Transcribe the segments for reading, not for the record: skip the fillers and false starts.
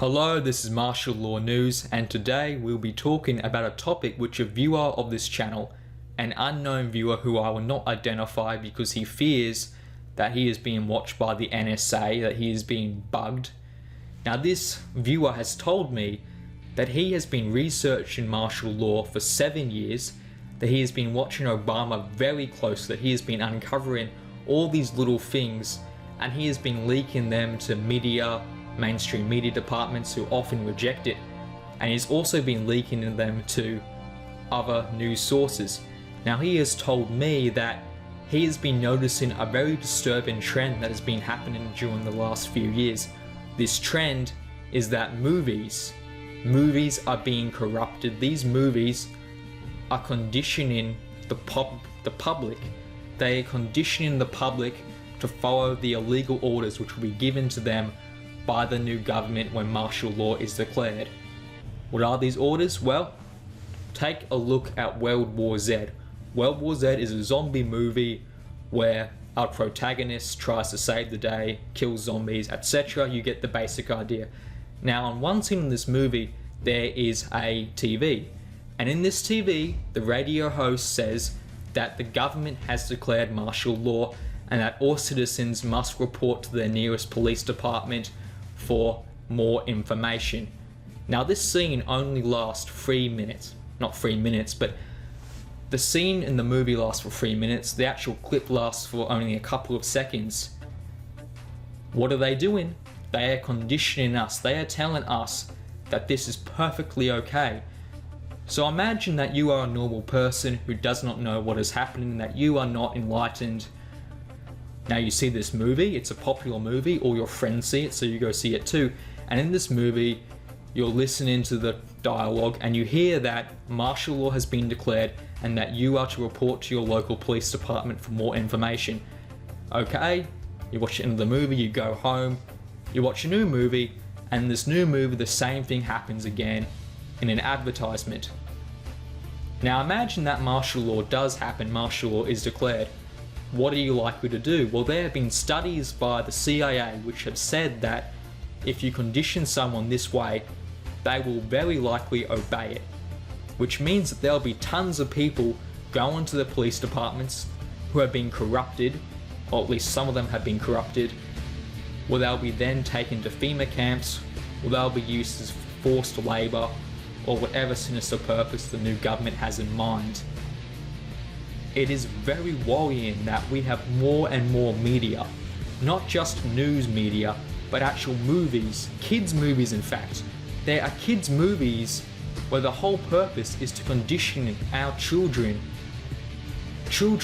Hello, this is Martial Law News, and today we'll be talking about a topic which a viewer of this channel, an unknown viewer who I will not identify because he fears that he is being watched by the NSA, that he is being bugged. Now this viewer has told me that he has been researching martial law for 7 years, that he has been watching Obama very closely, that he has been uncovering all these little things, and he has been leaking them to media, mainstream media departments who often reject it, and he's also been leaking them to other news sources. Now he has told me that he has been noticing a very disturbing trend that has been happening during the last few years. This trend is that movies are being corrupted. These movies are conditioning the public. They are conditioning the public to follow the illegal orders which will be given to them by the new government when martial law is declared. What are these orders? Well, take a look at World War Z. World War Z is a zombie movie where our protagonist tries to save the day, kills zombies, etc. You get the basic idea. Now, on one scene in this movie, there is a TV. And in this TV, the radio host says that the government has declared martial law and that all citizens must report to their nearest police department for more information. Now this scene only lasts 3 minutes. Not 3 minutes, but the scene in the movie lasts for 3 minutes. The actual clip lasts for only a couple of seconds. What are they doing? They are conditioning us. They are telling us that this is perfectly okay. So imagine that you are a normal person who does not know what is happening, that you are not enlightened. Now you see this movie, it's a popular movie, all your friends see it, so you go see it too. And in this movie, you're listening to the dialogue and you hear that martial law has been declared and that you are to report to your local police department for more information. Okay, you watch the end of the movie, you go home, you watch a new movie, and in this new movie the same thing happens again in an advertisement. Now imagine that martial law does happen, martial law is declared. What are you likely to do? Well, there have been studies by the CIA which have said that if you condition someone this way, they will very likely obey it. Which means that there'll be tons of people going to the police departments who have been corrupted, or at least some of them have been corrupted, where they'll be then taken to FEMA camps, or they'll be used as forced labour, or whatever sinister purpose the new government has in mind. It is very worrying that we have more and more media, not just news media, but actual movies, kids movies in fact. There are kids movies where the whole purpose is to condition our children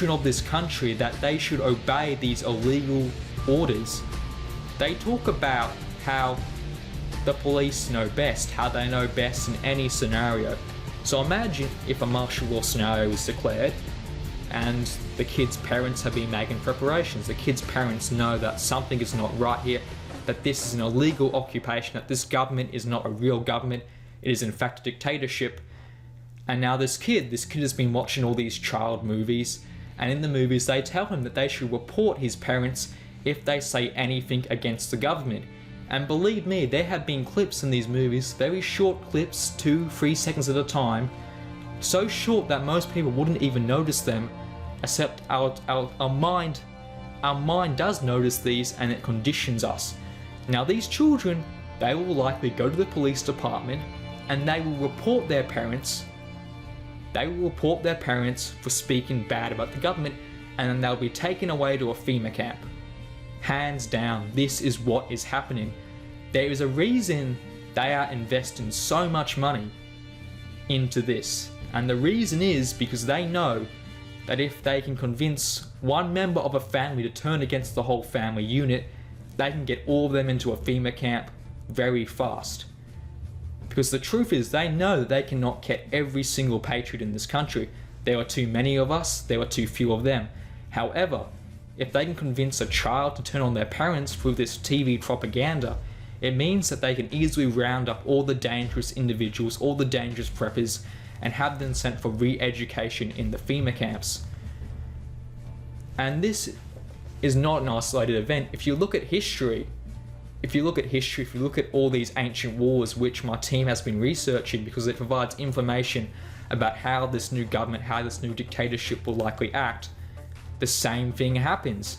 of this country, that they should obey these illegal orders. They talk about how the police know best, how they know best in any scenario. So imagine if a martial law scenario is declared and the kids' parents have been making preparations. The kids' parents know that something is not right here, that this is an illegal occupation, that this government is not a real government, it is in fact a dictatorship. And now this kid has been watching all these child movies, and in the movies they tell him that they should report his parents if they say anything against the government. And believe me, there have been clips in these movies, very short clips, 2-3 seconds at a time, so short that most people wouldn't even notice them, except our mind does notice these and it conditions us. Now these children, they will likely go to the police department and they will report their parents. They will report their parents for speaking bad about the government, and then they'll be taken away to a FEMA camp. Hands down, this is what is happening. There is a reason they are investing so much money into this. And the reason is because they know that if they can convince one member of a family to turn against the whole family unit, they can get all of them into a FEMA camp very fast. Because the truth is, they know that they cannot get every single patriot in this country. There are too many of us, there are too few of them. However, if they can convince a child to turn on their parents through this TV propaganda, it means that they can easily round up all the dangerous individuals, all the dangerous preppers, and have them sent for re-education in the FEMA camps. And this is not an isolated event. If you look at history, if you look at history, if you look at all these ancient wars, which my team has been researching because it provides information about how this new government, how this new dictatorship will likely act, the same thing happens.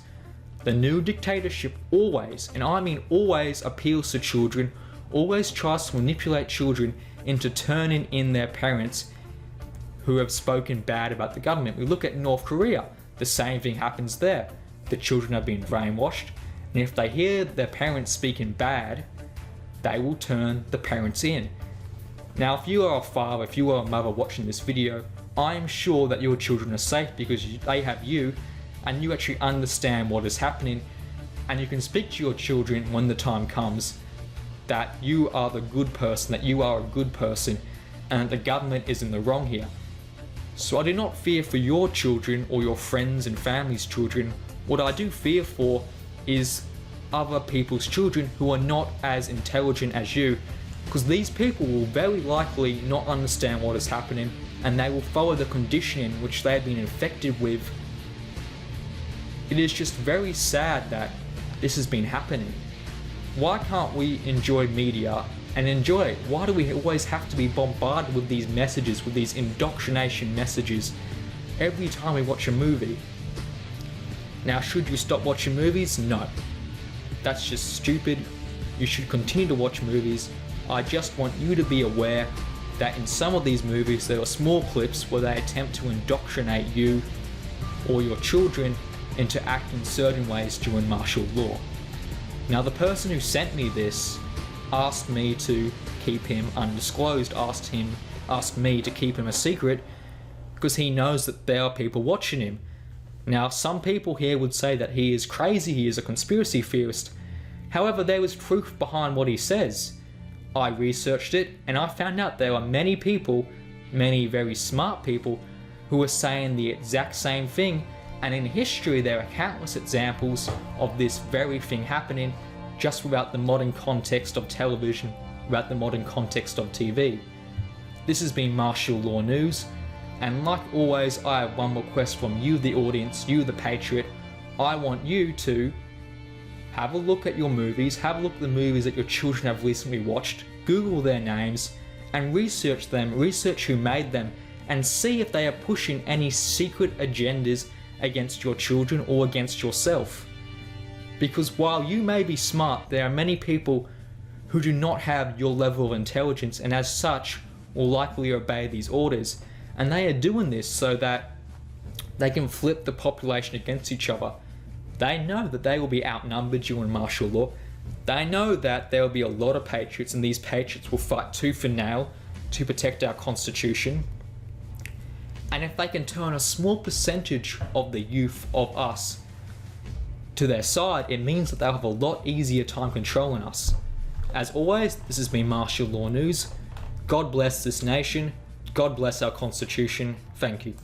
The new dictatorship always, and I mean always, appeals to children, always tries to manipulate children into turning in their parents who have spoken bad about the government. We look at North Korea, the same thing happens there. The children are being brainwashed, and if they hear their parents speaking bad, they will turn the parents in. Now, if you are a father, if you are a mother watching this video, I am sure that your children are safe because they have you, and you actually understand what is happening, and you can speak to your children when the time comes that you are the good person, that you are a good person, and the government is in the wrong here. So I do not fear for your children or your friends and family's children. What I do fear for is other people's children who are not as intelligent as you, because these people will very likely not understand what is happening, and they will follow the conditioning which they have been infected with. It is just very sad that this has been happening. Why can't we enjoy media and enjoy it? Why do we always have to be bombarded with these messages, with these indoctrination messages every time we watch a movie? Now, should you stop watching movies? No. That's just stupid. You should continue to watch movies. I just want you to be aware that in some of these movies there are small clips where they attempt to indoctrinate you or your children into acting certain ways during martial law. Now, the person who sent me this asked me to keep him undisclosed, asked me to keep him a secret because he knows that there are people watching him. Now, some people here would say that he is crazy, he is a conspiracy theorist. However, there is proof behind what he says. I researched it and I found out there are many people, many very smart people, who are saying the exact same thing, and in history there are countless examples of this very thing happening just without the modern context of television, without the modern context of TV. This has been Martial Law News, and like always, I have one request from you, the audience, you, the patriot. I want you to have a look at your movies, have a look at the movies that your children have recently watched, Google their names, and research them, research who made them, and see if they are pushing any secret agendas against your children or against yourself. Because while you may be smart, there are many people who do not have your level of intelligence, and as such will likely obey these orders. And they are doing this so that they can flip the population against each other. They know that they will be outnumbered during martial law. They know that there will be a lot of patriots, and these patriots will fight tooth and nail to protect our constitution. And if they can turn a small percentage of the youth of us to their side, it means that they'll have a lot easier time controlling us. As always, this has been Martial Law News. God bless this nation. God bless our constitution. Thank you.